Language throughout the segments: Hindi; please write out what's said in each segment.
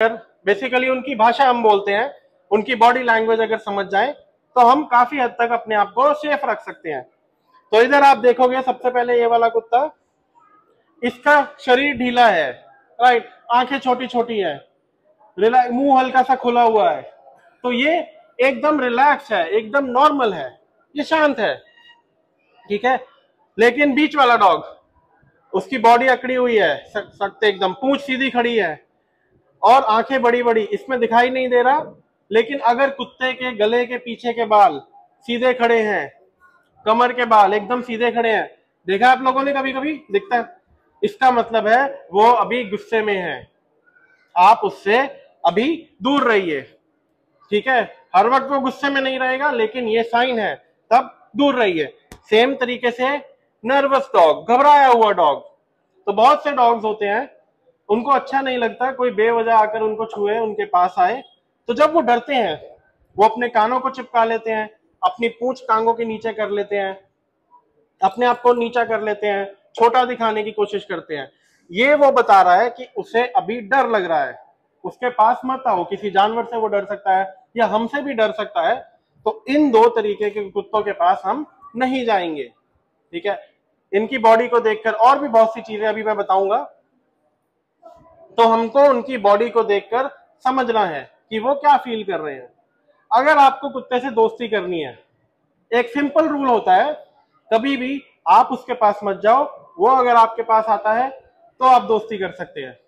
बेसिकली उनकी भाषा हम बोलते हैं, उनकी बॉडी लैंग्वेज अगर समझ जाए तो हम काफी हद तक अपने आप को सेफ रख सकते हैं। तो इधर आप देखोगे सबसे पहले ये वाला कुत्ता, इसका शरीर ढीला है, राइट, आंखें छोटी छोटी है, मुंह हल्का सा खुला हुआ है, तो ये एकदम रिलैक्स है, एकदम नॉर्मल है, ये शांत है, ठीक है। लेकिन बीच वाला डॉग, उसकी बॉडी अकड़ी हुई है, सख्त एकदम, पूंछ सीधी खड़ी है और आंखें बड़ी बड़ी, इसमें दिखाई नहीं दे रहा, लेकिन अगर कुत्ते के गले के पीछे के बाल सीधे खड़े हैं, कमर के बाल एकदम सीधे खड़े हैं, देखा आप लोगों ने कभी कभी दिखता है, इसका मतलब है वो अभी गुस्से में है, आप उससे अभी दूर रहिए, ठीक है। हर वक्त वो गुस्से में नहीं रहेगा, लेकिन ये साइन है, तब दूर रहिए। सेम तरीके से नर्वस डॉग, घबराया हुआ डॉग, तो बहुत से डॉग्स होते हैं उनको अच्छा नहीं लगता कोई बेवजह आकर उनको छुए, उनके पास आए, तो जब वो डरते हैं वो अपने कानों को चिपका लेते हैं, अपनी पूंछ टांगों के नीचे कर लेते हैं, अपने आप को नीचा कर लेते हैं, छोटा दिखाने की कोशिश करते हैं। ये वो बता रहा है कि उसे अभी डर लग रहा है, उसके पास मत आओ, किसी जानवर से वो डर सकता है या हमसे भी डर सकता है, तो इन दो तरीके के कुत्तों के पास हम नहीं जाएंगे, ठीक है। इनकी बॉडी को देखकर और भी बहुत सी चीजें अभी मैं बताऊंगा, तो हमको उनकी बॉडी को देखकर समझना है कि वो क्या फील कर रहे हैं। अगर आपको कुत्ते से दोस्ती करनी है, एक सिंपल रूल होता है, कभी भी आप उसके पास मत जाओ, वो अगर आपके पास आता है तो आप दोस्ती कर सकते हैं।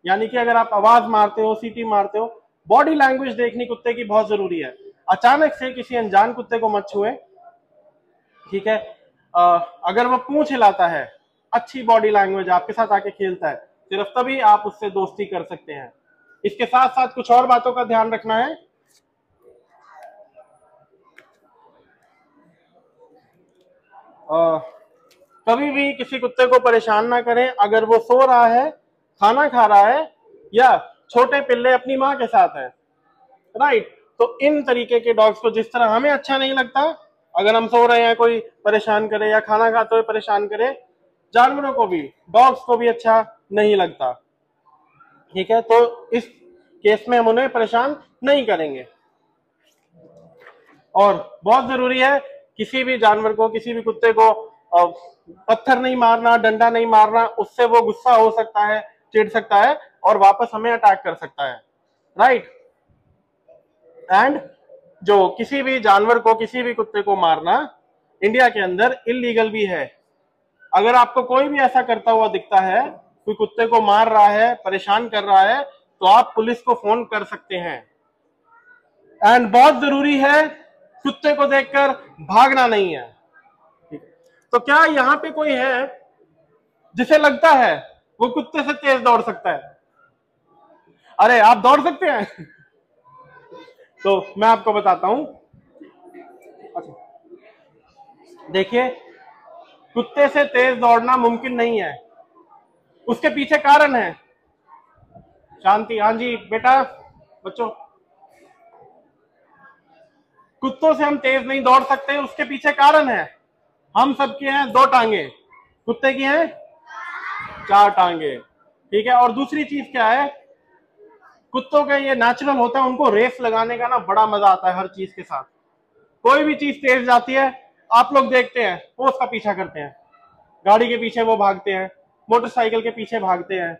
यानी कि अगर आप आवाज मारते हो, सीटी मारते हो, बॉडी लैंग्वेज देखनी कुत्ते की बहुत जरूरी है। अचानक से किसी अनजान कुत्ते को मत छुए, ठीक है। अगर वो पूंछ हिलाता है, अच्छी बॉडी लैंग्वेज, आपके साथ आके खेलता है, सिर्फ तभी आप उससे दोस्ती कर सकते हैं। इसके साथ साथ कुछ और बातों का ध्यान रखना है। कभी भी किसी कुत्ते को परेशान ना करें, अगर वो सो रहा है, खाना खा रहा है, या छोटे पिल्ले अपनी माँ के साथ है, राइट, तो इन तरीके के डॉग्स को जिस तरह हमें अच्छा नहीं लगता, अगर हम सो रहे हैं कोई परेशान करे या खाना खाते हुए परेशान करे, जानवरों को भी, डॉग्स को भी अच्छा नहीं लगता, ठीक है। तो इस केस में हम उन्हें परेशान नहीं करेंगे। और बहुत जरूरी है, किसी भी जानवर को, किसी भी कुत्ते को पत्थर नहीं मारना, डंडा नहीं मारना, उससे वो गुस्सा हो सकता है, चिढ़ सकता है और वापस हमें अटैक कर सकता है, राइट। एंड जो किसी भी जानवर को, किसी भी कुत्ते को मारना इंडिया के अंदर इलीगल भी है। अगर आपको कोई भी ऐसा करता हुआ दिखता है, कोई कुत्ते को मार रहा है, परेशान कर रहा है, तो आप पुलिस को फोन कर सकते हैं। एंड बहुत जरूरी है, कुत्ते को देखकर भागना नहीं है। तो क्या यहाँ पे कोई है जिसे लगता है वो कुत्ते से तेज दौड़ सकता है? अरे आप दौड़ सकते हैं? तो मैं आपको बताता हूं। अच्छा, देखिए, कुत्ते से तेज दौड़ना मुमकिन नहीं है, उसके पीछे कारण है। शांति, हाँ जी बेटा, बच्चों, कुत्तों से हम तेज नहीं दौड़ सकते, उसके पीछे कारण है। हम सबके हैं दो टांगे, कुत्ते की हैं चार टांगे, ठीक है। और दूसरी चीज क्या है, कुत्तों का ये नेचुरल होता है, उनको रेस लगाने का ना बड़ा मजा आता है हर चीज के साथ। कोई भी चीज तेज जाती है, आप लोग देखते हैं, वो उसका पीछा करते हैं, गाड़ी के पीछे वो भागते हैं, मोटरसाइकिल के पीछे भागते हैं,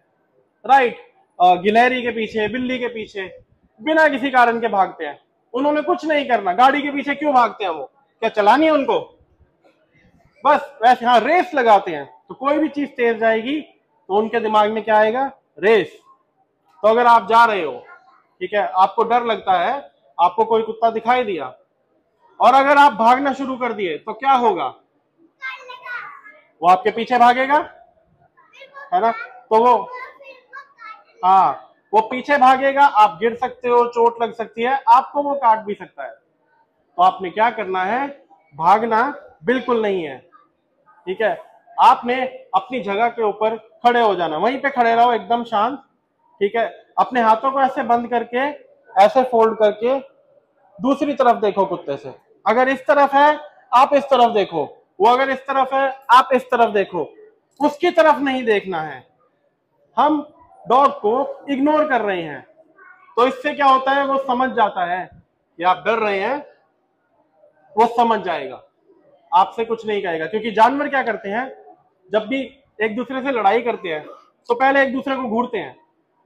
राइट, गिलहरी के पीछे, बिल्ली के पीछे, बिना किसी कारण के भागते हैं। उन्होंने कुछ नहीं करना, गाड़ी के पीछे क्यों भागते हैं? वो क्या चलानी है उनको? बस वैसे हाँ रेस लगाते हैं। तो कोई भी चीज तेज जाएगी तो उनके दिमाग में क्या आएगा? रेस। तो अगर आप जा रहे हो, ठीक है, आपको डर लगता है, आपको कोई कुत्ता दिखाई दिया और अगर आप भागना शुरू कर दिए तो क्या होगा? वो आपके पीछे भागेगा, है ना? तो वो, हाँ, वो पीछे भागेगा, आप गिर सकते हो, चोट लग सकती है, आपको वो काट भी सकता है। तो आपने क्या करना है? भागना बिल्कुल नहीं है, ठीक है। आपने अपनी जगह के ऊपर खड़े हो जाना, वहीं पे खड़े रहो एकदम शांत, ठीक है। अपने हाथों को ऐसे बंद करके, ऐसे फोल्ड करके दूसरी तरफ देखो कुत्ते से। अगर इस तरफ है आप इस तरफ देखो, वो अगर इस तरफ है आप इस तरफ देखो, उसकी तरफ नहीं देखना है। हम डॉग को इग्नोर कर रहे हैं, तो इससे क्या होता है, वो समझ जाता है कि आप डर रहे हैं, वो समझ जाएगा, आपसे कुछ नहीं कहेगा। क्योंकि जानवर क्या करते हैं, जब भी एक दूसरे से लड़ाई करते हैं तो पहले एक दूसरे को घूरते हैं,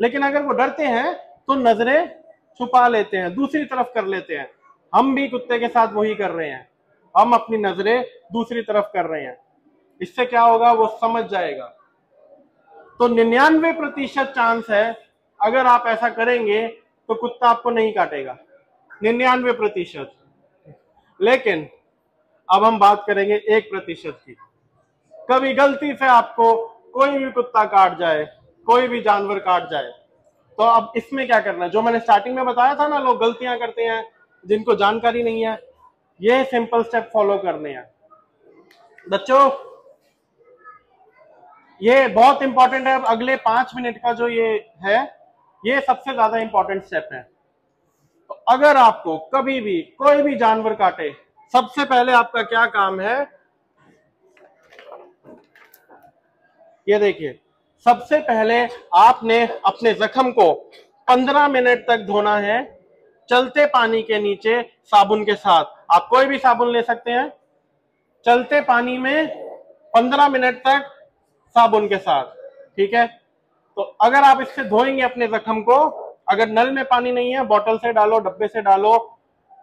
लेकिन अगर वो डरते हैं तो नजरें छुपा लेते हैं, दूसरी तरफ कर लेते हैं। हम भी कुत्ते के साथ वही कर रहे हैं, हम अपनी नजरें दूसरी तरफ कर रहे हैं। इससे क्या होगा, वो समझ जाएगा। तो 99% चांस है अगर आप ऐसा करेंगे तो कुत्ता आपको नहीं काटेगा, 99%। लेकिन अब हम बात करेंगे 1% की। कभी गलती से आपको कोई भी कुत्ता काट जाए, कोई भी जानवर काट जाए, तो अब इसमें क्या करना है, जो मैंने स्टार्टिंग में बताया था ना, लोग गलतियां करते हैं जिनको जानकारी नहीं है, ये सिंपल स्टेप फॉलो करने हैं बच्चों। ये बहुत इंपॉर्टेंट है। अब अगले 5 मिनट का जो ये है, ये सबसे ज्यादा इंपॉर्टेंट स्टेप है। तो अगर आपको कभी भी कोई भी जानवर काटे, सबसे पहले आपका क्या काम है, ये देखिए, सबसे पहले आपने अपने जख्म को 15 मिनट तक धोना है, चलते पानी के नीचे साबुन के साथ। आप कोई भी साबुन ले सकते हैं, चलते पानी में 15 मिनट तक साबुन के साथ, ठीक है। तो अगर आप इससे धोएंगे अपने जख्म को, अगर नल में पानी नहीं है, बोतल से डालो, डब्बे से डालो,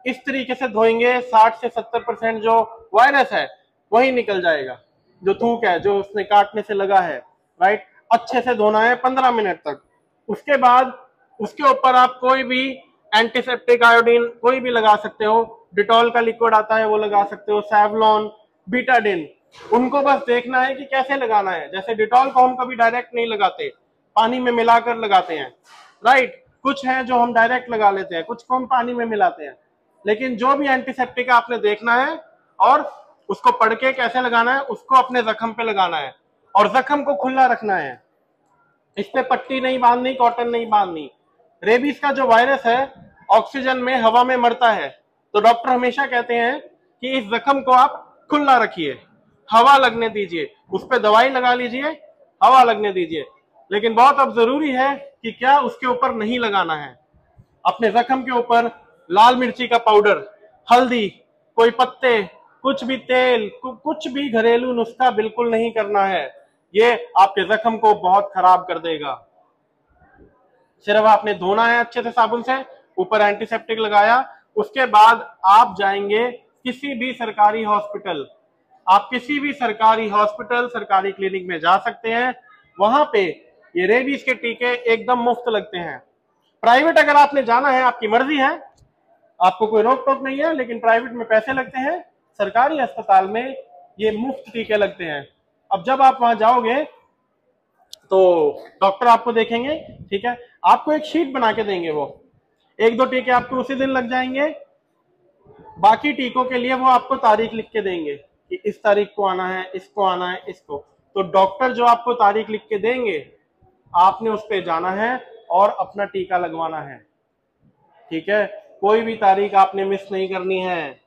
इस तरीके से धोएंगे, 60 से 70% जो वायरस है वही निकल जाएगा, जो थूक है, जो उसने काटने से लगा है, राइट। अच्छे से धोना है 15 मिनट तक। उसके बाद उसके ऊपर आप कोई भी एंटीसेप्टिक, आयोडीन कोई भी लगा सकते हो, डिटॉल का लिक्विड आता है वो लगा सकते हो, सेवलॉन, बीटाडिन, उनको बस देखना है कि कैसे लगाना है। जैसे डिटॉल को हम कभी डायरेक्ट नहीं लगाते, पानी में मिलाकर लगाते हैं, राइट। कुछ है जो हम डायरेक्ट लगा लेते हैं, कुछ को हम पानी में मिलाते हैं, लेकिन जो भी एंटीसेप्टिक आपने देखना है और उसको पढ़ के कैसे लगाना है, उसको अपने जख्म पे लगाना है और जख्म को खुला रखना है। इस पे पट्टी नहीं बांधनी, कॉटन नहीं बांधनी। रेबीज का जो वायरस है ऑक्सीजन में, हवा में मरता है, तो डॉक्टर हमेशा कहते हैं कि इस जख्म को आप खुला रखिए, हवा लगने दीजिए, उस पर दवाई लगा लीजिए, हवा लगने दीजिए। लेकिन बहुत अब जरूरी है कि क्या उसके ऊपर नहीं लगाना है, अपने जख्म के ऊपर लाल मिर्ची का पाउडर, हल्दी, कोई पत्ते, कुछ भी तेल, कुछ भी घरेलू नुस्खा बिल्कुल नहीं करना है, ये आपके जख्म को बहुत खराब कर देगा। सिर्फ आपने धोना है अच्छे से साबुन से, ऊपर एंटीसेप्टिक लगाया, उसके बाद आप जाएंगे किसी भी सरकारी हॉस्पिटल, आप किसी भी सरकारी हॉस्पिटल, सरकारी क्लिनिक में जा सकते हैं, वहां पे ये रेबीज के टीके एकदम मुफ्त लगते हैं। प्राइवेट अगर आपने जाना है, आपकी मर्जी है, आपको कोई रोक टोक नहीं है, लेकिन प्राइवेट में पैसे लगते हैं, सरकारी अस्पताल में ये मुफ्त टीके लगते हैं। अब जब आप वहां जाओगे तो डॉक्टर आपको देखेंगे, ठीक है, आपको एक शीट बना के देंगे, वो 1-2 टीके आपको उसी दिन लग जाएंगे, बाकी टीकों के लिए वो आपको तारीख लिख के देंगे कि इस तारीख को आना है, इसको आना है, इसको। तो डॉक्टर जो आपको तारीख लिख के देंगे, आपने उस पे जाना है और अपना टीका लगवाना है, ठीक है। कोई भी तारीख आपने मिस नहीं करनी है।